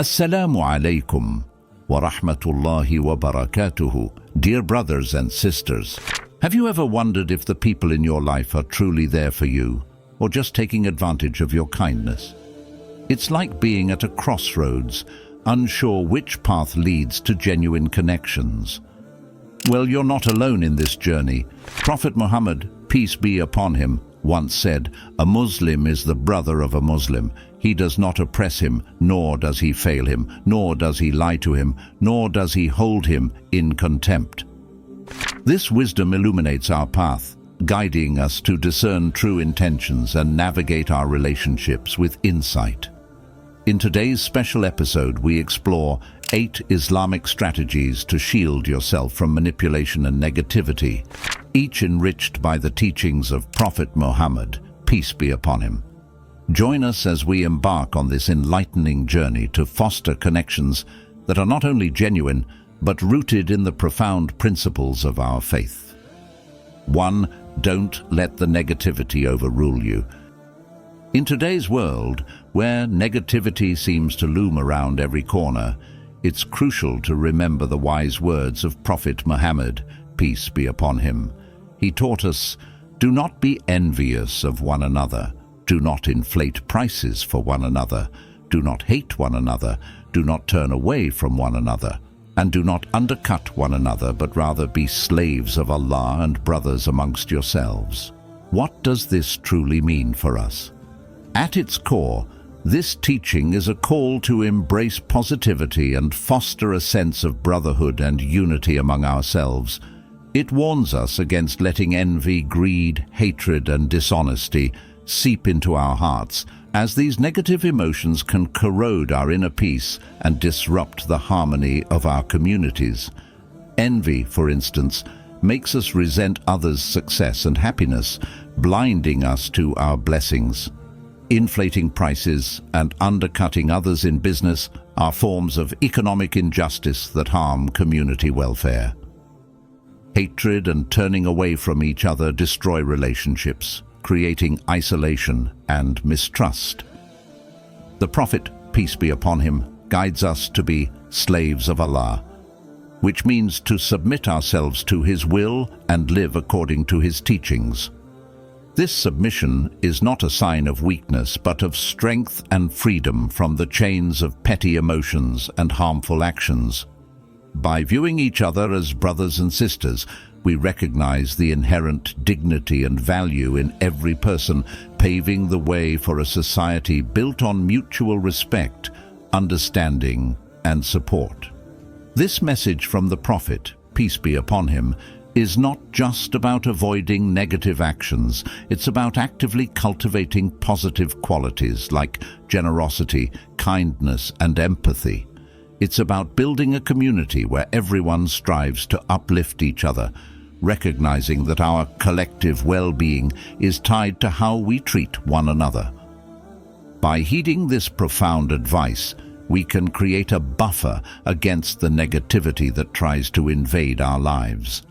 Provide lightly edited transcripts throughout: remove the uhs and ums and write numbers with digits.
Assalamu alaikum wa rahmatullahi wa barakatuhu. Dear brothers and sisters, have you ever wondered if the people in your life are truly there for you, or just taking advantage of your kindness? It's like being at a crossroads, unsure which path leads to genuine connections. Well, you're not alone in this journey. Prophet Muhammad, peace be upon him, once said, "A Muslim is the brother of a Muslim. He does not oppress him, nor does he fail him, nor does he lie to him, nor does he hold him in contempt." This wisdom illuminates our path, guiding us to discern true intentions and navigate our relationships with insight. In today's special episode, we explore 8 Islamic strategies to shield yourself from manipulation and negativity, each enriched by the teachings of Prophet Muhammad, peace be upon him. Join us as we embark on this enlightening journey to foster connections that are not only genuine, but rooted in the profound principles of our faith. 1. Don't let the negativity overrule you. In today's world, where negativity seems to loom around every corner, it's crucial to remember the wise words of Prophet Muhammad, peace be upon him. He taught us, "Do not be envious of one another. Do not inflate prices for one another. Do not hate one another. Do not turn away from one another. And do not undercut one another, but rather be slaves of Allah and brothers amongst yourselves." What does this truly mean for us? At its core, this teaching is a call to embrace positivity and foster a sense of brotherhood and unity among ourselves. It warns us against letting envy, greed, hatred, and dishonesty seep into our hearts, as these negative emotions can corrode our inner peace and disrupt the harmony of our communities. Envy, for instance, makes us resent others' success and happiness, blinding us to our blessings. Inflating prices and undercutting others in business are forms of economic injustice that harm community welfare. Hatred and turning away from each other destroy relationships, creating isolation and mistrust. The Prophet, peace be upon him, guides us to be slaves of Allah, which means to submit ourselves to His will and live according to His teachings. This submission is not a sign of weakness, but of strength and freedom from the chains of petty emotions and harmful actions. By viewing each other as brothers and sisters, we recognize the inherent dignity and value in every person, paving the way for a society built on mutual respect, understanding, and support. This message from the Prophet, peace be upon him, is not just about avoiding negative actions. It's about actively cultivating positive qualities like generosity, kindness, and empathy. It's about building a community where everyone strives to uplift each other, recognizing that our collective well-being is tied to how we treat one another. By heeding this profound advice, we can create a buffer against the negativity that tries to invade our lives.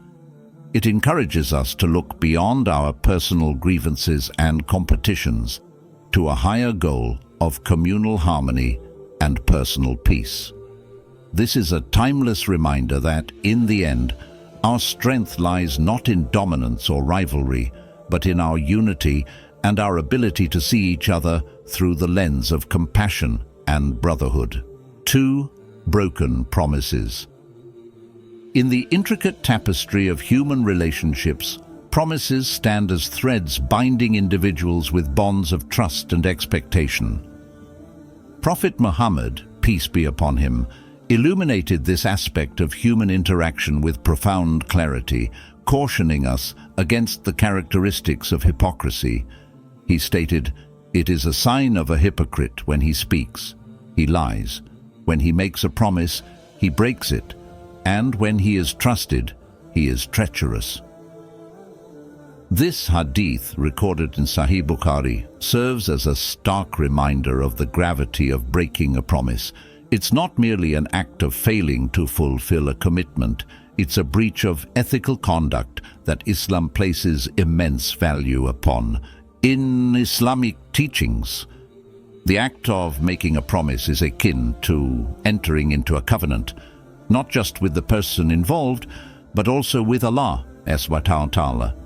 It encourages us to look beyond our personal grievances and competitions to a higher goal of communal harmony and personal peace. This is a timeless reminder that, in the end, our strength lies not in dominance or rivalry, but in our unity and our ability to see each other through the lens of compassion and brotherhood. 2. Broken promises. In the intricate tapestry of human relationships, promises stand as threads binding individuals with bonds of trust and expectation. Prophet Muhammad, peace be upon him, illuminated this aspect of human interaction with profound clarity, cautioning us against the characteristics of hypocrisy. He stated, "It is a sign of a hypocrite when he speaks. He lies. When he makes a promise, he breaks it. And when he is trusted, he is treacherous." This hadith, recorded in Sahih Bukhari, serves as a stark reminder of the gravity of breaking a promise. It's not merely an act of failing to fulfill a commitment. It's a breach of ethical conduct that Islam places immense value upon. In Islamic teachings, The act of making a promise is akin to entering into a covenant, not just with the person involved, but also with Allah subhanahu wa ta'ala.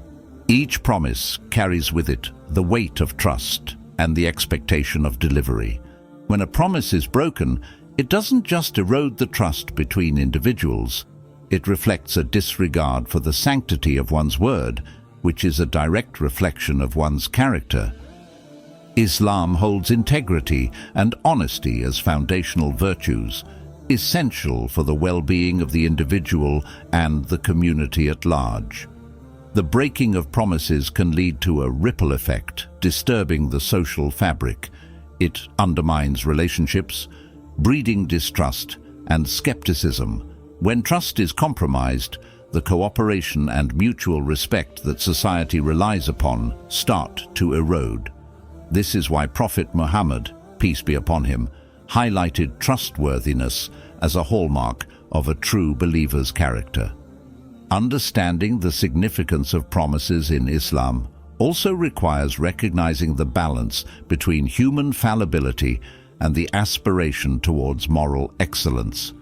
Each promise carries with it the weight of trust and the expectation of delivery. When a promise is broken, it doesn't just erode the trust between individuals. It reflects a disregard for the sanctity of one's word, which is a direct reflection of one's character. Islam holds integrity and honesty as foundational virtues, essential for the well-being of the individual and the community at large. The breaking of promises can lead to a ripple effect, disturbing the social fabric. It undermines relationships, breeding distrust and skepticism. When trust is compromised, the cooperation and mutual respect that society relies upon start to erode. This is why Prophet Muhammad, peace be upon him, highlighted trustworthiness as a hallmark of a true believer's character. Understanding the significance of promises in Islam also requires recognizing the balance between human fallibility and the aspiration towards moral excellence.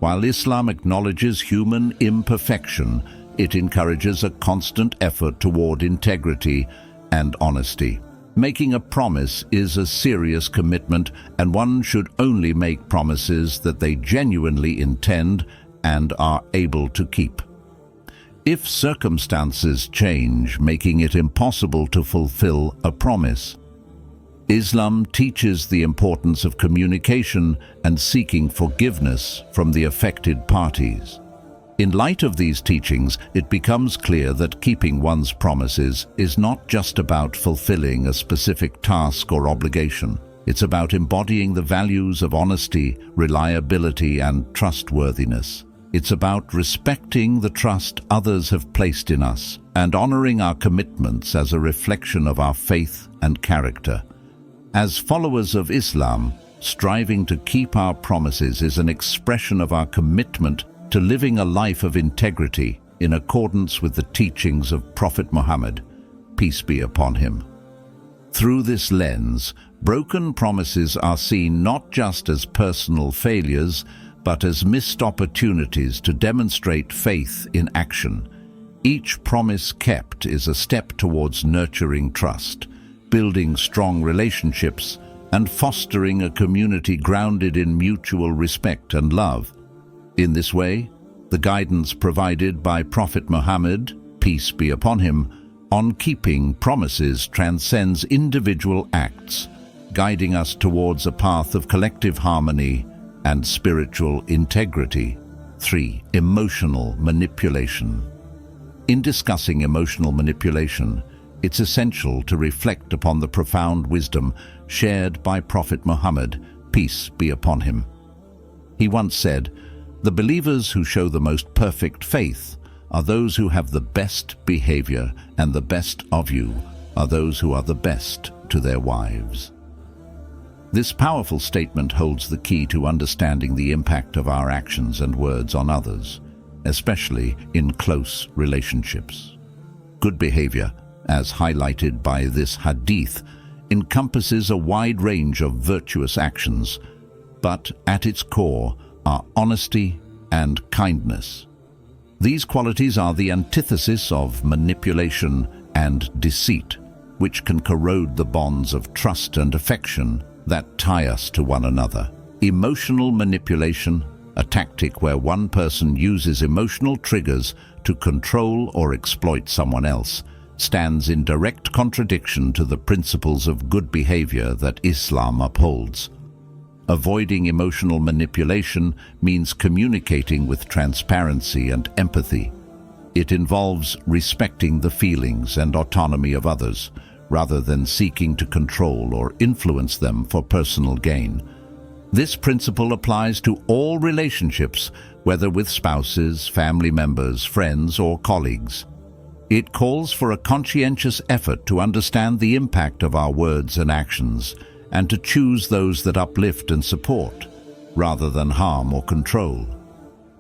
While Islam acknowledges human imperfection, it encourages a constant effort toward integrity and honesty. Making a promise is a serious commitment, and one should only make promises that they genuinely intend and are able to keep. If circumstances change, making it impossible to fulfill a promise, Islam teaches the importance of communication and seeking forgiveness from the affected parties. In light of these teachings, it becomes clear that keeping one's promises is not just about fulfilling a specific task or obligation. It's about embodying the values of honesty, reliability, and trustworthiness. It's about respecting the trust others have placed in us and honoring our commitments as a reflection of our faith and character. As followers of Islam, striving to keep our promises is an expression of our commitment to living a life of integrity in accordance with the teachings of Prophet Muhammad, peace be upon him. Through this lens, broken promises are seen not just as personal failures, but as missed opportunities to demonstrate faith in action. Each promise kept is a step towards nurturing trust, building strong relationships, and fostering a community grounded in mutual respect and love. In this way, the guidance provided by Prophet Muhammad, peace be upon him, on keeping promises transcends individual acts, guiding us towards a path of collective harmony and spiritual integrity. 3. Emotional manipulation. In discussing emotional manipulation, it's essential to reflect upon the profound wisdom shared by Prophet Muhammad, peace be upon him. He once said, "The believers who show the most perfect faith are those who have the best behavior, and the best of you are those who are the best to their wives." This powerful statement holds the key to understanding the impact of our actions and words on others, especially in close relationships. Good behavior, as highlighted by this hadith, encompasses a wide range of virtuous actions, but at its core are honesty and kindness. These qualities are the antithesis of manipulation and deceit, which can corrode the bonds of trust and affection that tie us to one another. Emotional manipulation, a tactic where one person uses emotional triggers to control or exploit someone else, stands in direct contradiction to the principles of good behavior that Islam upholds. Avoiding emotional manipulation means communicating with transparency and empathy. It involves respecting the feelings and autonomy of others, rather than seeking to control or influence them for personal gain. This principle applies to all relationships, whether with spouses, family members, friends, or colleagues. It calls for a conscientious effort to understand the impact of our words and actions, and to choose those that uplift and support, rather than harm or control.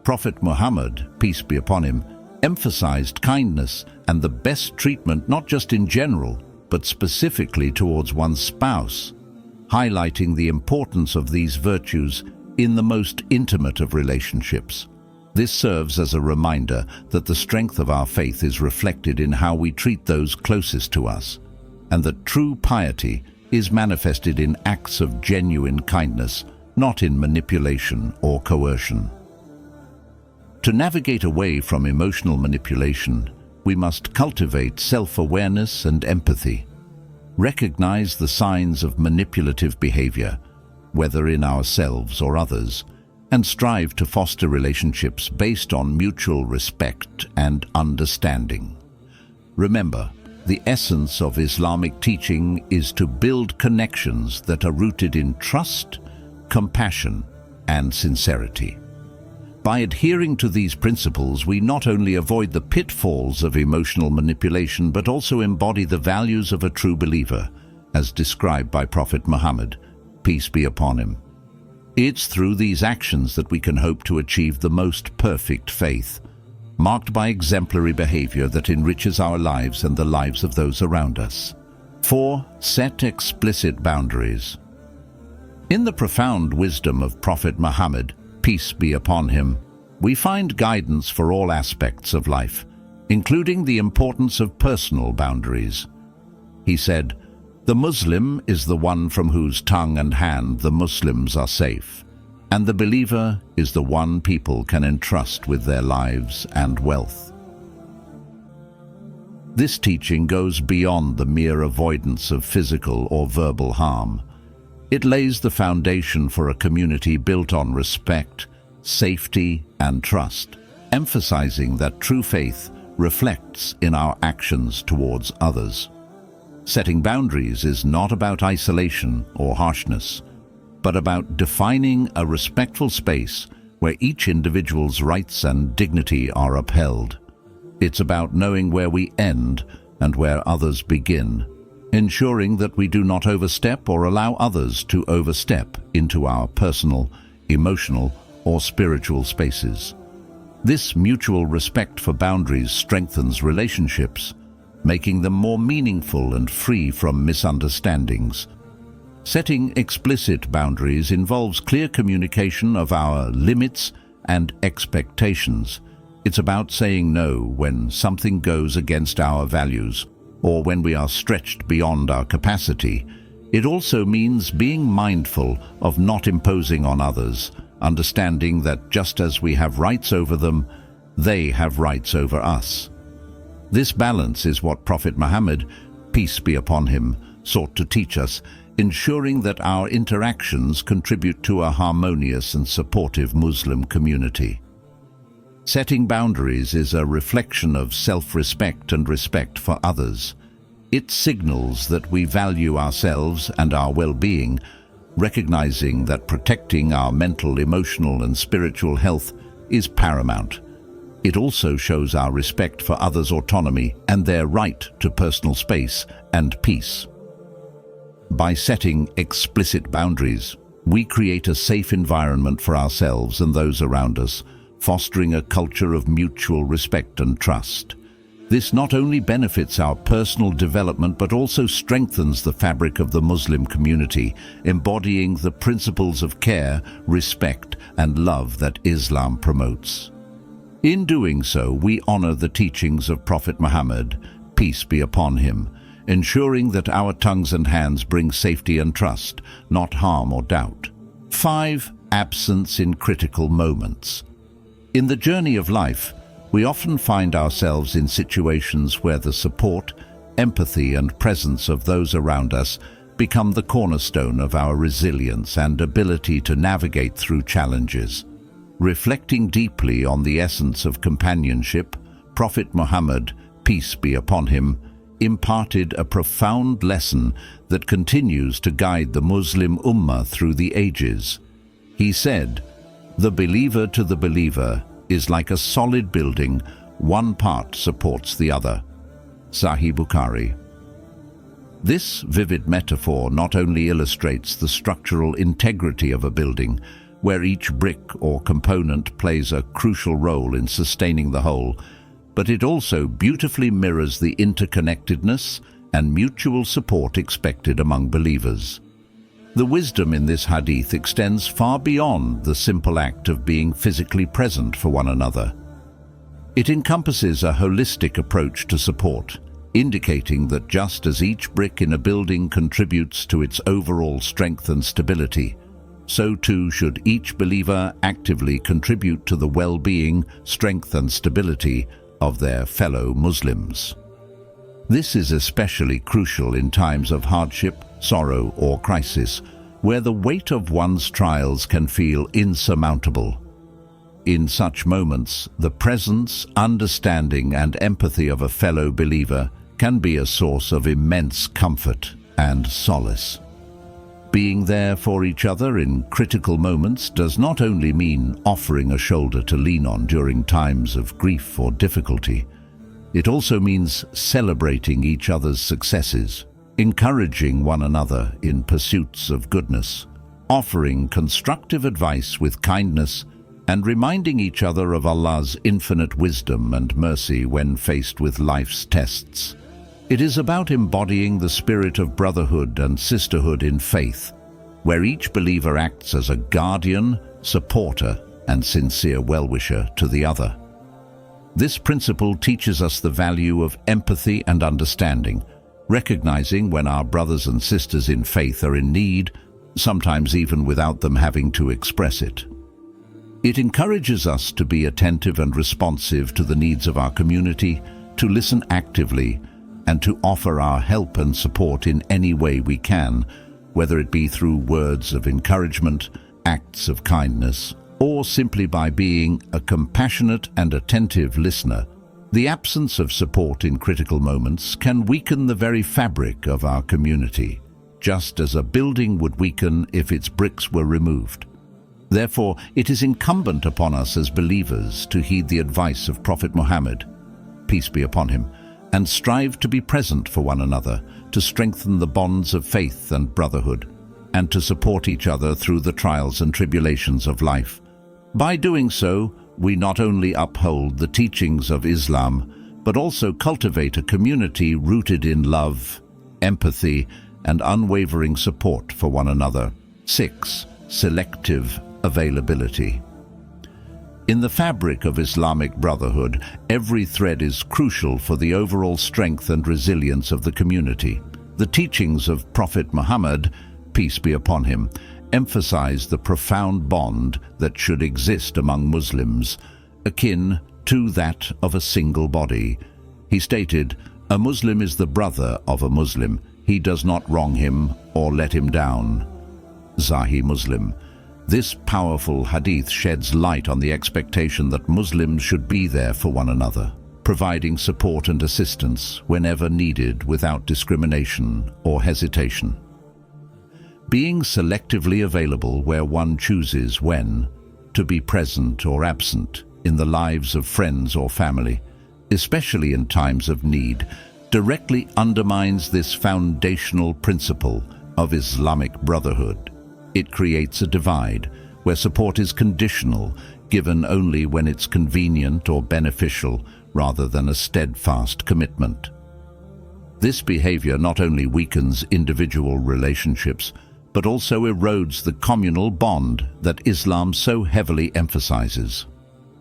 Prophet Muhammad, peace be upon him, emphasized kindness and the best treatment not just in general, but specifically towards one's spouse. highlighting the importance of these virtues in the most intimate of relationships. This serves as a reminder that the strength of our faith is reflected in how we treat those closest to us, and that true piety is manifested in acts of genuine kindness, not in manipulation or coercion. To navigate away from emotional manipulation, we must cultivate self-awareness and empathy. Recognize the signs of manipulative behavior, whether in ourselves or others, and strive to foster relationships based on mutual respect and understanding. Remember, the essence of Islamic teaching is to build connections that are rooted in trust, compassion, and sincerity. By adhering to these principles, we not only avoid the pitfalls of emotional manipulation, but also embody the values of a true believer, as described by Prophet Muhammad, peace be upon him. It's through these actions that we can hope to achieve the most perfect faith, marked by exemplary behavior that enriches our lives and the lives of those around us. 4. Set explicit boundaries. In the profound wisdom of Prophet Muhammad, peace be upon him, we find guidance for all aspects of life, including the importance of personal boundaries. He said, "The Muslim is the one from whose tongue and hand the Muslims are safe, and the believer is the one people can entrust with their lives and wealth." This teaching goes beyond the mere avoidance of physical or verbal harm. It lays the foundation for a community built on respect, safety, and trust, emphasizing that true faith reflects in our actions towards others. Setting boundaries is not about isolation or harshness, but about defining a respectful space where each individual's rights and dignity are upheld. It's about knowing where we end and where others begin, ensuring that we do not overstep or allow others to overstep into our personal, emotional, or spiritual spaces. This mutual respect for boundaries strengthens relationships, making them more meaningful and free from misunderstandings. Setting explicit boundaries involves clear communication of our limits and expectations. It's about saying no when something goes against our values or when we are stretched beyond our capacity. It also means being mindful of not imposing on others, understanding that just as we have rights over them, they have rights over us. This balance is what Prophet Muhammad, peace be upon him, sought to teach us, ensuring that our interactions contribute to a harmonious and supportive Muslim community. Setting boundaries is a reflection of self-respect and respect for others. It signals that we value ourselves and our well-being, recognizing that protecting our mental, emotional, and spiritual health is paramount. It also shows our respect for others' autonomy and their right to personal space and peace. By setting explicit boundaries, we create a safe environment for ourselves and those around us, fostering a culture of mutual respect and trust. This not only benefits our personal development but also strengthens the fabric of the Muslim community, embodying the principles of care, respect, and love that Islam promotes. In doing so, we honor the teachings of Prophet Muhammad, peace be upon him, ensuring that our tongues and hands bring safety and trust, not harm or doubt. 5. Absence in critical moments. In the journey of life, we often find ourselves in situations where the support, empathy, and presence of those around us become the cornerstone of our resilience and ability to navigate through challenges. Reflecting deeply on the essence of companionship, Prophet Muhammad, peace be upon him, imparted a profound lesson that continues to guide the Muslim Ummah through the ages. He said, "The believer to the believer is like a solid building, one part supports the other." Sahih Bukhari. This vivid metaphor not only illustrates the structural integrity of a building, where each brick or component plays a crucial role in sustaining the whole, but it also beautifully mirrors the interconnectedness and mutual support expected among believers. The wisdom in this hadith extends far beyond the simple act of being physically present for one another. It encompasses a holistic approach to support, indicating that just as each brick in a building contributes to its overall strength and stability, so too should each believer actively contribute to the well-being, strength and stability of their fellow Muslims. This is especially crucial in times of hardship, sorrow or crisis, where the weight of one's trials can feel insurmountable. In such moments, the presence, understanding and empathy of a fellow believer can be a source of immense comfort and solace. Being there for each other in critical moments does not only mean offering a shoulder to lean on during times of grief or difficulty. It also means celebrating each other's successes, encouraging one another in pursuits of goodness, offering constructive advice with kindness, and reminding each other of Allah's infinite wisdom and mercy when faced with life's tests. It is about embodying the spirit of brotherhood and sisterhood in faith, where each believer acts as a guardian, supporter, and sincere well-wisher to the other. This principle teaches us the value of empathy and understanding, recognizing when our brothers and sisters in faith are in need, sometimes even without them having to express it. It encourages us to be attentive and responsive to the needs of our community, to listen actively, and to offer our help and support in any way we can, whether it be through words of encouragement, acts of kindness, or simply by being a compassionate and attentive listener. The absence of support in critical moments can weaken the very fabric of our community, just as a building would weaken if its bricks were removed. Therefore, it is incumbent upon us as believers to heed the advice of Prophet Muhammad, peace be upon him, and strive to be present for one another, to strengthen the bonds of faith and brotherhood, and to support each other through the trials and tribulations of life. By doing so, we not only uphold the teachings of Islam, but also cultivate a community rooted in love, empathy, and unwavering support for one another. 6. Selective availability. In the fabric of Islamic brotherhood, every thread is crucial for the overall strength and resilience of the community. The teachings of Prophet Muhammad, peace be upon him, emphasize the profound bond that should exist among Muslims, akin to that of a single body. He stated, "A Muslim is the brother of a Muslim. He does not wrong him or let him down." Sahih Muslim. This powerful hadith sheds light on the expectation that Muslims should be there for one another, providing support and assistance whenever needed without discrimination or hesitation. Being selectively available where one chooses when to be present or absent in the lives of friends or family, especially in times of need, directly undermines this foundational principle of Islamic brotherhood. It creates a divide where support is conditional, given only when it's convenient or beneficial, rather than a steadfast commitment. This behavior not only weakens individual relationships, but also erodes the communal bond that Islam so heavily emphasizes.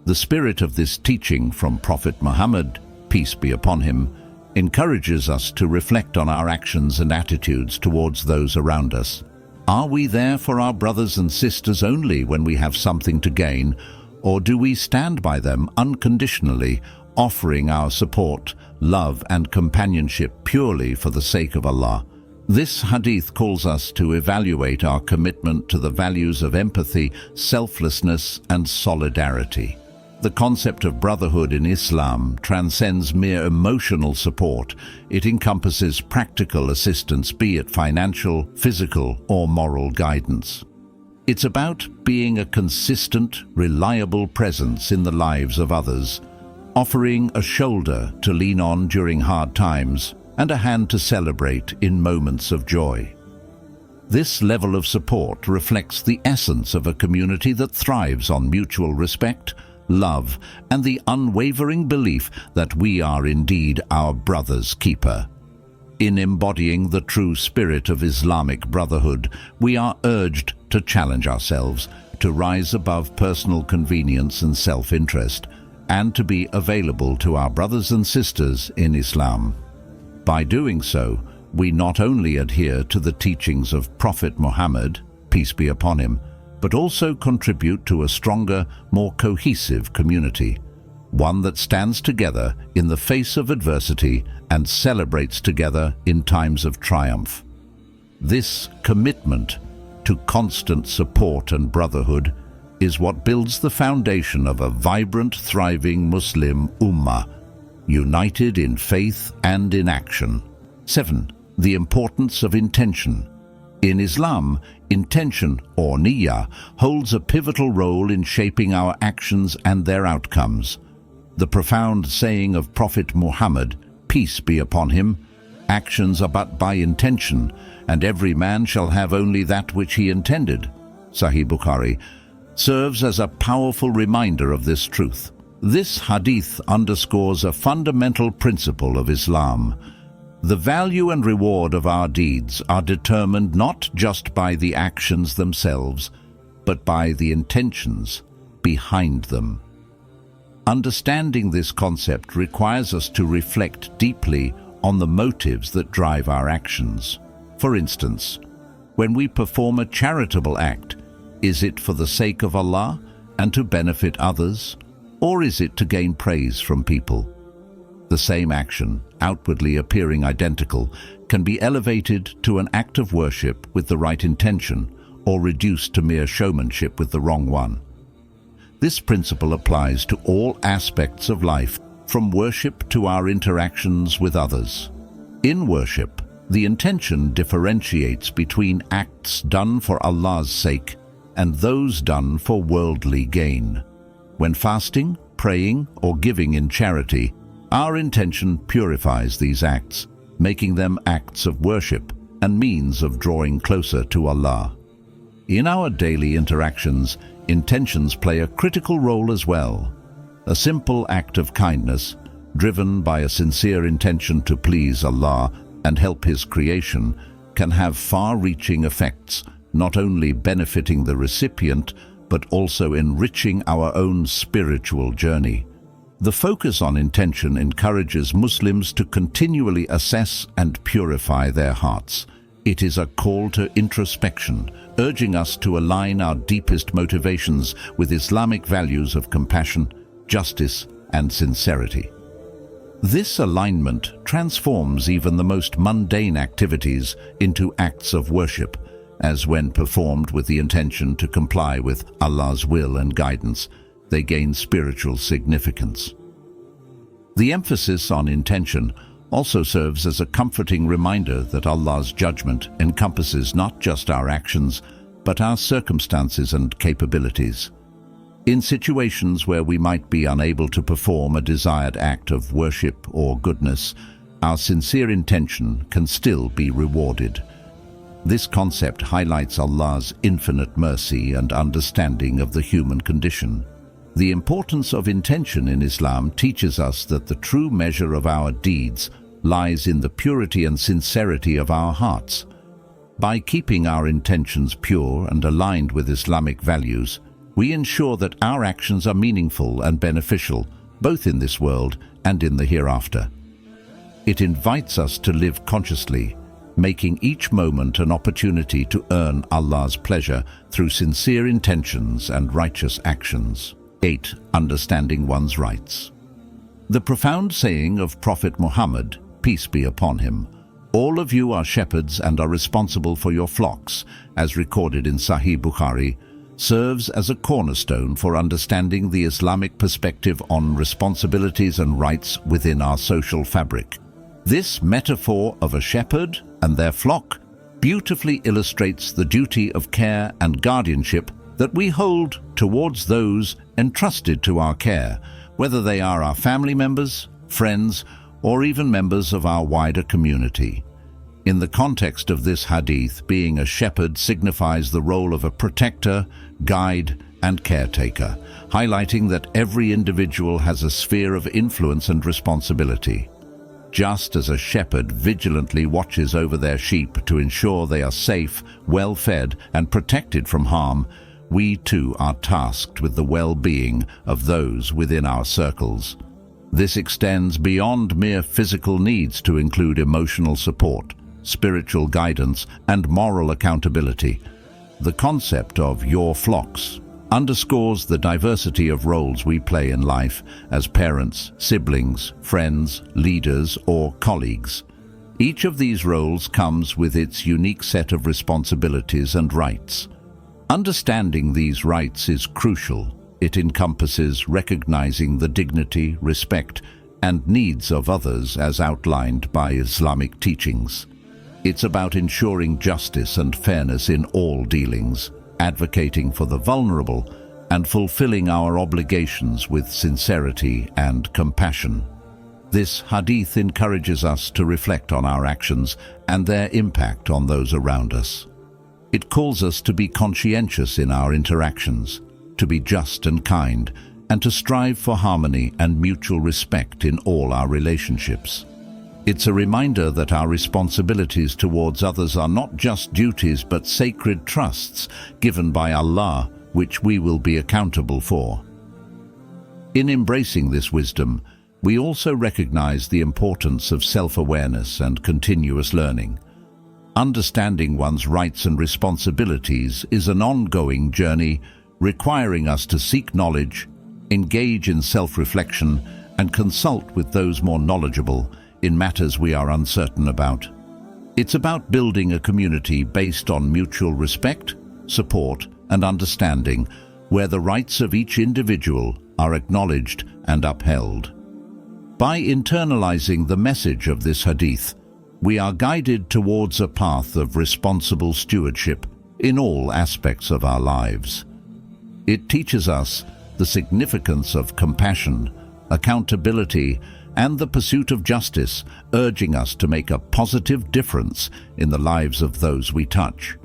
The spirit of this teaching from Prophet Muhammad, peace be upon him, encourages us to reflect on our actions and attitudes towards those around us. Are we there for our brothers and sisters only when we have something to gain, or do we stand by them unconditionally, offering our support, love and companionship purely for the sake of Allah? This hadith calls us to evaluate our commitment to the values of empathy, selflessness, and solidarity. The concept of brotherhood in Islam transcends mere emotional support. It encompasses practical assistance, be it financial, physical, or moral guidance. It's about being a consistent, reliable presence in the lives of others, offering a shoulder to lean on during hard times, and a hand to celebrate in moments of joy. This level of support reflects the essence of a community that thrives on mutual respect, love, and the unwavering belief that we are indeed our brother's keeper. In embodying the true spirit of Islamic brotherhood, we are urged to challenge ourselves, to rise above personal convenience and self-interest, and to be available to our brothers and sisters in Islam. By doing so, we not only adhere to the teachings of Prophet Muhammad, peace be upon him, but also contribute to a stronger, more cohesive community, one that stands together in the face of adversity and celebrates together in times of triumph. This commitment to constant support and brotherhood is what builds the foundation of a vibrant, thriving Muslim ummah, united in faith and in action. 7. The importance of intention. In Islam, intention, or niyyah, holds a pivotal role in shaping our actions and their outcomes. The profound saying of Prophet Muhammad, peace be upon him, actions are but by intention, and every man shall have only that which he intended, Sahih Bukhari, serves as a powerful reminder of this truth. This hadith underscores a fundamental principle of Islam. The value and reward of our deeds are determined not just by the actions themselves, but by the intentions behind them. Understanding this concept requires us to reflect deeply on the motives that drive our actions. For instance, when we perform a charitable act, is it for the sake of Allah and to benefit others, or is it to gain praise from people? The same action, outwardly appearing identical, can be elevated to an act of worship with the right intention, or reduced to mere showmanship with the wrong one. This principle applies to all aspects of life, from worship to our interactions with others. In worship, the intention differentiates between acts done for Allah's sake and those done for worldly gain. When fasting, praying, or giving in charity, our intention purifies these acts, making them acts of worship and means of drawing closer to Allah. In our daily interactions, intentions play a critical role as well. A simple act of kindness, driven by a sincere intention to please Allah and help His creation, can have far-reaching effects, not only benefiting the recipient, but also enriching our own spiritual journey. The focus on intention encourages Muslims to continually assess and purify their hearts. It is a call to introspection, urging us to align our deepest motivations with Islamic values of compassion, justice, and sincerity. This alignment transforms even the most mundane activities into acts of worship, as when performed with the intention to comply with Allah's will and guidance, they gain spiritual significance. The emphasis on intention also serves as a comforting reminder that Allah's judgment encompasses not just our actions, but our circumstances and capabilities. In situations where we might be unable to perform a desired act of worship or goodness, our sincere intention can still be rewarded. This concept highlights Allah's infinite mercy and understanding of the human condition. The importance of intention in Islam teaches us that the true measure of our deeds lies in the purity and sincerity of our hearts. By keeping our intentions pure and aligned with Islamic values, we ensure that our actions are meaningful and beneficial, both in this world and in the hereafter. It invites us to live consciously, making each moment an opportunity to earn Allah's pleasure through sincere intentions and righteous actions. 8. Understanding one's rights. The profound saying of Prophet Muhammad, peace be upon him, all of you are shepherds and are responsible for your flocks, as recorded in Sahih Bukhari, serves as a cornerstone for understanding the Islamic perspective on responsibilities and rights within our social fabric. This metaphor of a shepherd and their flock beautifully illustrates the duty of care and guardianship that we hold towards those entrusted to our care, whether they are our family members, friends, or even members of our wider community. In the context of this hadith, being a shepherd signifies the role of a protector, guide, and caretaker, highlighting that every individual has a sphere of influence and responsibility. Just as a shepherd vigilantly watches over their sheep to ensure they are safe, well-fed, and protected from harm, we too are tasked with the well-being of those within our circles. This extends beyond mere physical needs to include emotional support, spiritual guidance, and moral accountability. The concept of your flocks underscores the diversity of roles we play in life as parents, siblings, friends, leaders, or colleagues. Each of these roles comes with its unique set of responsibilities and rights. Understanding these rights is crucial. It encompasses recognizing the dignity, respect, and needs of others as outlined by Islamic teachings. It's about ensuring justice and fairness in all dealings, advocating for the vulnerable, and fulfilling our obligations with sincerity and compassion. This hadith encourages us to reflect on our actions and their impact on those around us. It calls us to be conscientious in our interactions, to be just and kind, and to strive for harmony and mutual respect in all our relationships. It's a reminder that our responsibilities towards others are not just duties but sacred trusts given by Allah, which we will be accountable for. In embracing this wisdom, we also recognize the importance of self-awareness and continuous learning. Understanding one's rights and responsibilities is an ongoing journey, requiring us to seek knowledge, engage in self-reflection, and consult with those more knowledgeable in matters we are uncertain about. It's about building a community based on mutual respect, support, and understanding, where the rights of each individual are acknowledged and upheld. By internalizing the message of this hadith, we are guided towards a path of responsible stewardship in all aspects of our lives. It teaches us the significance of compassion, accountability, and the pursuit of justice, urging us to make a positive difference in the lives of those we touch.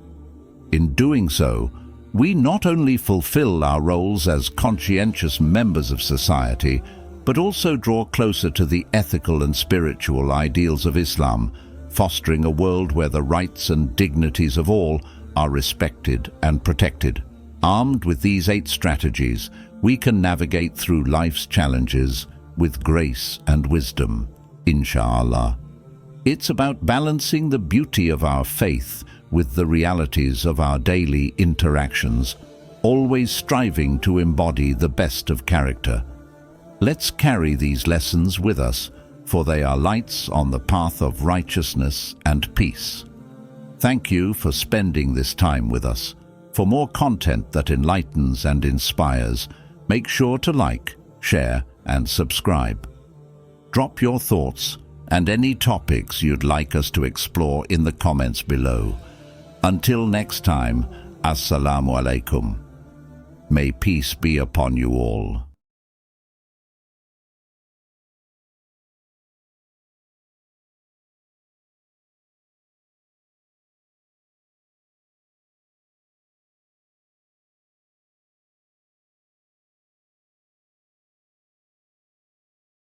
In doing so, we not only fulfill our roles as conscientious members of society, but also draw closer to the ethical and spiritual ideals of Islam, fostering a world where the rights and dignities of all are respected and protected. Armed with these 8 strategies, we can navigate through life's challenges with grace and wisdom, inshallah. It's about balancing the beauty of our faith with the realities of our daily interactions, always striving to embody the best of character. Let's carry these lessons with us, for they are lights on the path of righteousness and peace. Thank you for spending this time with us. For more content that enlightens and inspires, make sure to like, share, and subscribe. Drop your thoughts and any topics you'd like us to explore in the comments below. Until next time, Assalamu alaikum. May peace be upon you all.